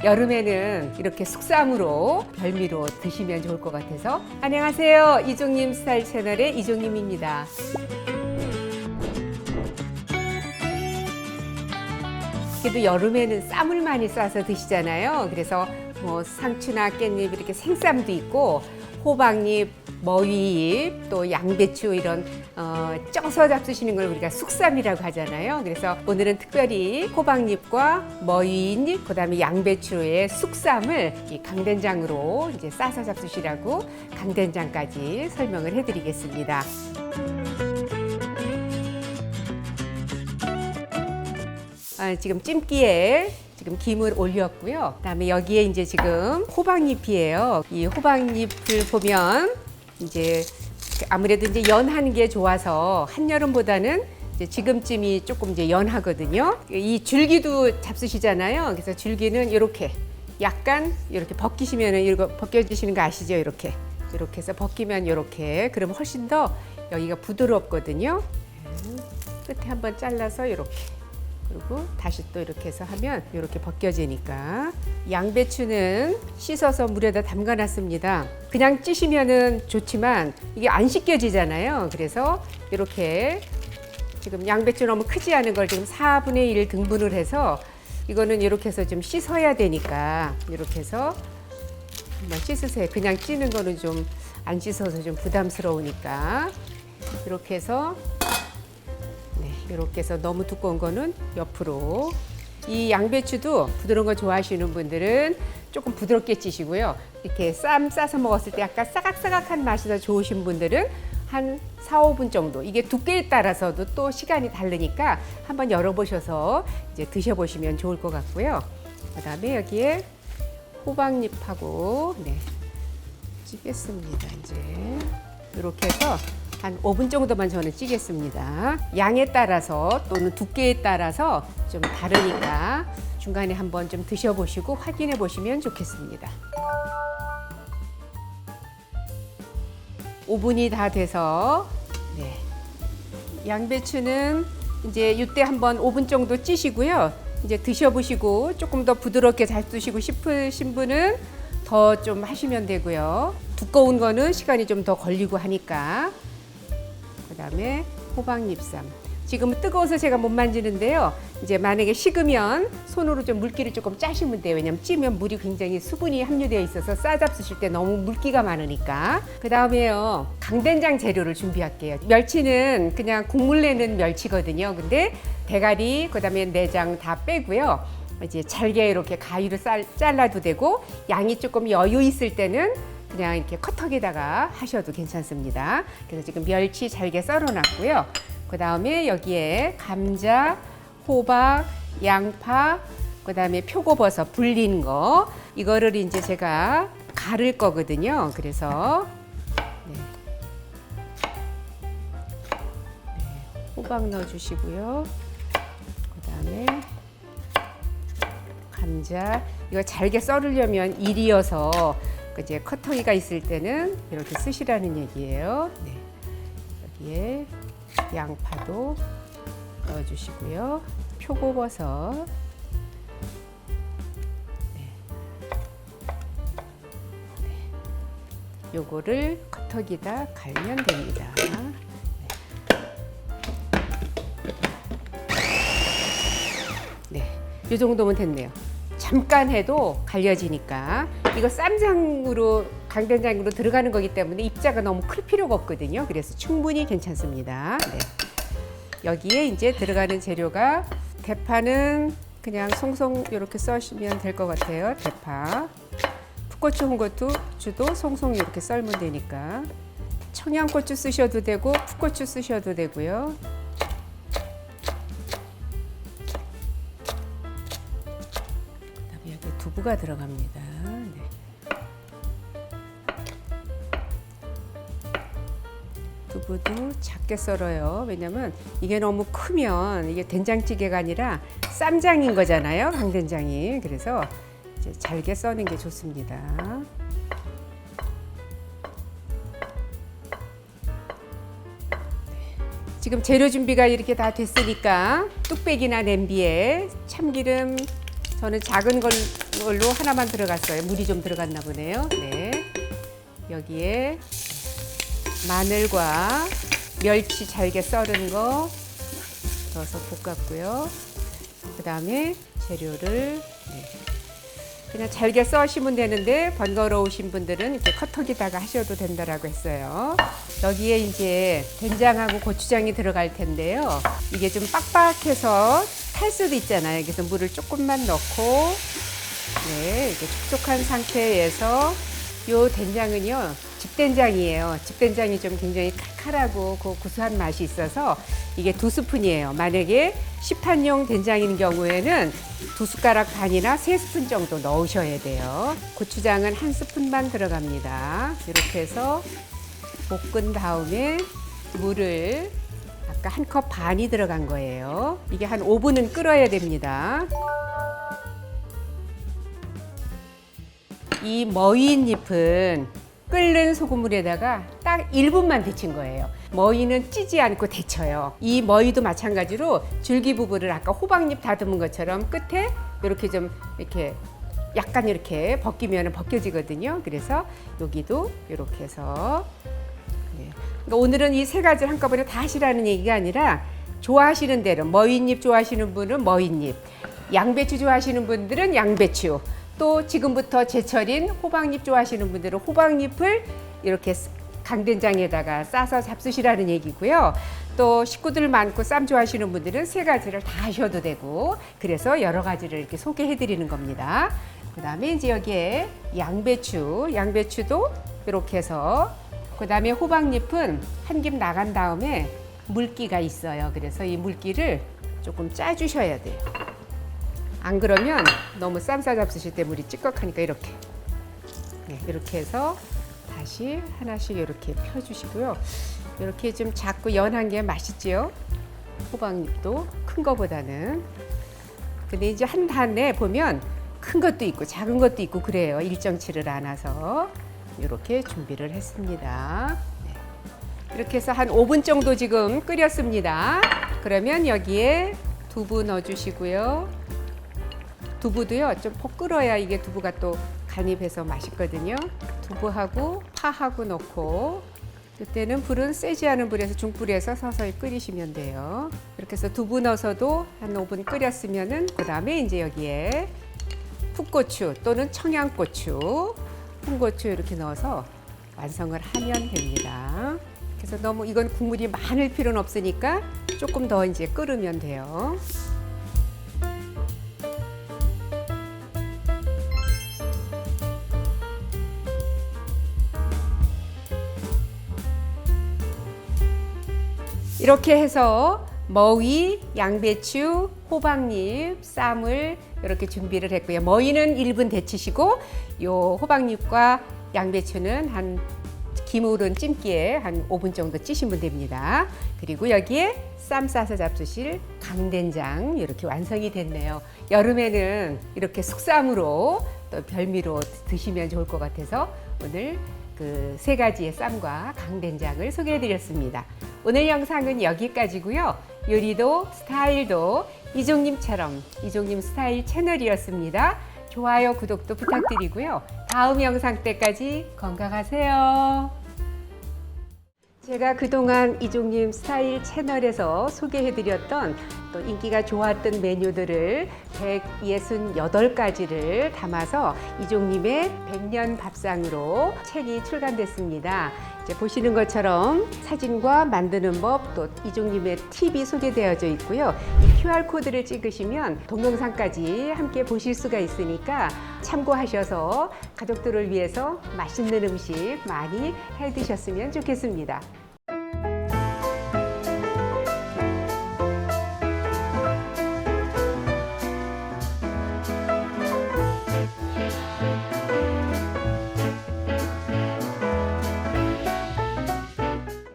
여름에는 이렇게 숙삼으로 별미로 드시면 좋을 것 같아서. 안녕하세요. 이종님 스타일 채널의 이종님입니다. 그래도 여름에는 쌈을 많이 싸서 드시잖아요. 그래서 뭐 상추나 깻잎 이렇게 생쌈도 있고 호박잎, 머위잎, 또 양배추 이런 쪄서 잡수시는 걸 우리가 숙삼이라고 하잖아요. 그래서 오늘은 특별히 호박잎과 머위잎, 그다음에 양배추의 숙삼을 이 강된장으로 이제 싸서 잡수시라고 강된장까지 설명을 해드리겠습니다. 지금 찜기에 지금 김을 올렸고요. 그다음에 여기에 이제 지금 호박잎이에요. 이 호박잎을 보면 이제 아무래도 이제 연한 게 좋아서 한여름보다는 이제 지금쯤이 조금 이제 연하거든요. 이 줄기도 잡수시잖아요. 그래서 줄기는 이렇게 약간 이렇게 벗기시면은 이거 벗겨지시는 거 아시죠? 이렇게 해서 벗기면 이렇게 그러면 훨씬 더 여기가 부드럽거든요. 끝에 한번 잘라서 이렇게. 그리고 다시 또 이렇게 해서 하면 이렇게 벗겨지니까. 양배추는 씻어서 물에다 담가 놨습니다. 그냥 찌시면은 좋지만 이게 안 씻겨지잖아요. 그래서 이렇게 지금 양배추 너무 크지 않은 걸 지금 4분의 1 등분을 해서 이거는 이렇게 해서 좀 씻어야 되니까 이렇게 해서 한번 씻으세요. 그냥 찌는 거는 좀 안 씻어서 좀 부담스러우니까 이렇게 해서 이렇게 해서 너무 두꺼운 거는 옆으로. 이 양배추도 부드러운 거 좋아하시는 분들은 조금 부드럽게 찌시고요. 이렇게 쌈 싸서 먹었을 때 약간 싸각싸각한 맛이 더 좋으신 분들은 한 4, 5분 정도. 이게 두께에 따라서도 또 시간이 다르니까 한번 열어보셔서 이제 드셔보시면 좋을 것 같고요. 그다음에 여기에 호박잎하고 찌겠습니다. 이제 이렇게 해서 한 5분 정도만 저는 찌겠습니다. 양에 따라서 또는 두께에 따라서 좀 다르니까 중간에 한번 좀 드셔보시고 확인해 보시면 좋겠습니다. 5분이 다 돼서 양배추는 이제 이때 한번 5분 정도 찌시고요. 이제 드셔보시고 조금 더 부드럽게 잘 드시고 싶으신 분은 더 좀 하시면 되고요. 두꺼운 거는 시간이 좀 더 걸리고 하니까. 그다음에 호박잎쌈. 지금은 뜨거워서 제가 못 만지는데요. 이제 만약에 식으면 손으로 좀 물기를 조금 짜시면 돼요. 왜냐면 찌면 물이 굉장히 수분이 함유되어 있어서 싸 잡수실 때 너무 물기가 많으니까. 그다음에요. 강된장 재료를 준비할게요. 멸치는 그냥 국물 내는 멸치거든요. 근데 대가리, 그다음에 내장 다 빼고요. 이제 잘게 이렇게 가위로 잘라도 되고 양이 조금 여유 있을 때는 그냥 이렇게 커터기에다가 하셔도 괜찮습니다. 그래서 지금 멸치 잘게 썰어놨고요. 그 다음에 여기에 감자, 호박, 양파, 그 다음에 표고버섯 불린 거, 이거를 이제 제가 갈을 거거든요. 그래서 호박 넣어주시고요. 그 다음에 감자, 이거 잘게 썰으려면 일이어서 이제 커터기가 있을 때는 이렇게 쓰시라는 얘기예요. 여기에 양파도 넣어주시고요. 표고버섯, 요거를 커터기에다 갈면 됩니다. 이 정도면 됐네요. 잠깐 해도 갈려지니까. 이거 쌈장으로 강된장으로 들어가는 거기 때문에 입자가 너무 클 필요가 없거든요. 그래서 충분히 괜찮습니다. 여기에 이제 들어가는 재료가 대파는 그냥 송송 이렇게 써시면 될 것 같아요. 대파, 풋고추, 홍고추도 송송 이렇게 썰면 되니까. 청양고추 쓰셔도 되고 풋고추 쓰셔도 되고요. 두부가 들어갑니다. 두부도 작게 썰어요. 왜냐면 이게 너무 크면 이게 된장찌개가 아니라 쌈장인 거잖아요. 강된장이. 그래서 이제 잘게 써는 게 좋습니다. 지금 재료 준비가 이렇게 다 됐으니까 뚝배기나 냄비에 참기름, 저는 작은 걸 이걸로 하나만 들어갔어요. 물이 좀 들어갔나 보네요. 네. 여기에 마늘과 멸치 잘게 썰은 거 넣어서 볶았고요. 그 다음에 재료를 그냥 잘게 써시면 되는데 번거로우신 분들은 이렇게 커터기다가 하셔도 된다라고 했어요. 여기에 이제 된장하고 고추장이 들어갈 텐데요. 이게 좀 빡빡해서 탈 수도 있잖아요. 그래서 물을 조금만 넣고 이렇게 촉촉한 상태에서 요 된장은요 집된장이에요. 집된장이 좀 굉장히 칼칼하고 그 구수한 맛이 있어서 이게 2스푼이에요. 만약에 시판용 된장인 경우에는 2숟가락 반이나 3스푼 정도 넣으셔야 돼요. 고추장은 1스푼만 들어갑니다. 이렇게 해서 볶은 다음에 물을 아까 1컵 반이 들어간 거예요. 이게 한 5분은 끓어야 됩니다. 이 머위잎은 끓는 소금물에다가 딱 1분만 데친 거예요. 머위는 찌지 않고 데쳐요. 이 머위도 마찬가지로 줄기 부분을 아까 호박잎 다듬은 것처럼 끝에 이렇게 좀 이렇게 약간 이렇게 벗기면 벗겨지거든요. 그래서 여기도 이렇게 해서 그러니까 오늘은 이 3가지를 한꺼번에 다 하시라는 얘기가 아니라 좋아하시는 대로 머위잎 좋아하시는 분은 머위잎, 양배추 좋아하시는 분들은 양배추, 또 지금부터 제철인 호박잎 좋아하시는 분들은 호박잎을 이렇게 강된장에다가 싸서 잡수시라는 얘기고요. 또 식구들 많고 쌈 좋아하시는 분들은 3가지를 다 하셔도 되고 그래서 여러 가지를 이렇게 소개해 드리는 겁니다. 그 다음에 이제 여기에 양배추도 이렇게 해서 그 다음에 호박잎은 한 김 나간 다음에 물기가 있어요. 그래서 이 물기를 조금 짜주셔야 돼요. 안 그러면 너무 쌈 싸 잡수실 때 물이 찌꺽하니까 이렇게 이렇게 해서 다시 하나씩 이렇게 펴주시고요. 이렇게 좀 작고 연한 게 맛있지요. 호박잎도 큰 거보다는. 근데 이제 한 단에 보면 큰 것도 있고 작은 것도 있고 그래요. 일정치를 않아서 이렇게 준비를 했습니다. 이렇게 해서 한 5분 정도 지금 끓였습니다. 그러면 여기에 두부 넣어주시고요. 두부도요 좀 푹 끓어야 이게 두부가 또 간이 배서 맛있거든요. 두부하고 파하고 넣고 그때는 불은 세지 않은 불에서 중불에서 서서히 끓이시면 돼요. 이렇게 해서 두부 넣어서도 한 5분 끓였으면은 그 다음에 이제 여기에 풋고추 또는 청양고추, 홍고추 이렇게 넣어서 완성을 하면 됩니다. 그래서 너무 이건 국물이 많을 필요는 없으니까 조금 더 이제 끓으면 돼요. 이렇게 해서 머위, 양배추, 호박잎, 쌈을 이렇게 준비를 했고요. 머위는 1분 데치시고 요 호박잎과 양배추는 한 기물은 찜기에 한 5분 정도 찌시면 됩니다. 그리고 여기에 쌈 싸서 잡수실 강된장 이렇게 완성이 됐네요. 여름에는 이렇게 숙쌈으로 또 별미로 드시면 좋을 것 같아서 오늘 그 3가지의 쌈과 강된장을 소개해 드렸습니다. 오늘 영상은 여기까지고요. 요리도 스타일도 이종님처럼 이종님 스타일 채널이었습니다. 좋아요, 구독도 부탁드리고요. 다음 영상 때까지 건강하세요. 제가 그동안 이종님 스타일 채널에서 소개해드렸던 또 인기가 좋았던 메뉴들을 168가지를 담아서 이종님의 100년 밥상으로 책이 출간됐습니다. 이제 보시는 것처럼 사진과 만드는 법, 또 이종님의 팁이 소개되어져 있고요. 이 QR코드를 찍으시면 동영상까지 함께 보실 수가 있으니까 참고하셔서 가족들을 위해서 맛있는 음식 많이 해 드셨으면 좋겠습니다.